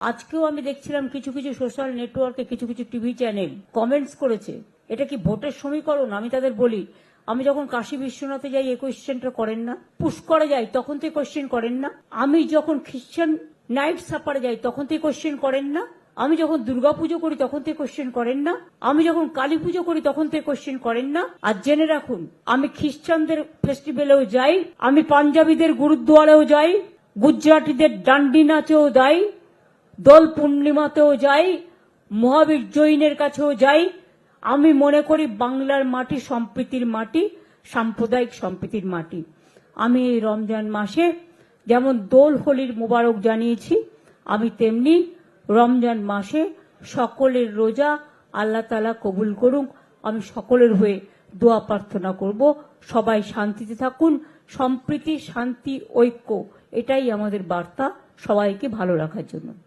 আজকেও আমি দেখছিলাম কিছু কিছু সোশ্যাল নেটওয়ার্কে কিছু কিছু টিভি চ্যানেল কমেন্টস করেছে, এটা কি ভোটের সমীকরণ? আমি তাদের বলি, আমি যখন কাশী বিশ্বনাথে যাই এই কোয়েশ্চেনটা করেন না, পুষ্করে যাই তখন তো কোয়েশ্চেন করেন না, আমি যখন খ্রিস্টান নাইট সাপারে যাই তখন তো কোয়েশ্চেন করেন না, আমি যখন দুর্গাপুজো করি তখন তো কোয়েশ্চেন করেন না, আমি যখন কালী পুজো করি তখন তো কোয়েশ্চেন করেন না। আর জেনে রাখুন, আমি খ্রিস্টানদের ফেস্টিভ্যালেও যাই, আমি পাঞ্জাবিদের গুরুদ্বারেও যাই, গুজরাটিদের ডান্ডি নাচেও যাই, দোল পূর্ণিমাতেও যাই, মহাবীর জৈনের কাছেও যাই। আমি মনে করি বাংলার মাটি সম্প্রীতির মাটি, সাম্প্রদায়িক সম্প্রীতির মাটি। আমি এই রমজান মাসে যেমন দোল হোলির মোবারক জানিয়েছি, আমি তেমনি রমজান মাসে সকলের রোজা আল্লাহ তাআলা কবুল করুক। আমি সকলের হয়ে দোয়া প্রার্থনা করব, সবাই শান্তিতে থাকুন। সম্প্রীতি, শান্তি, ঐক্য, এটাই আমাদের বার্তা সবাইকে ভালো রাখার জন্য।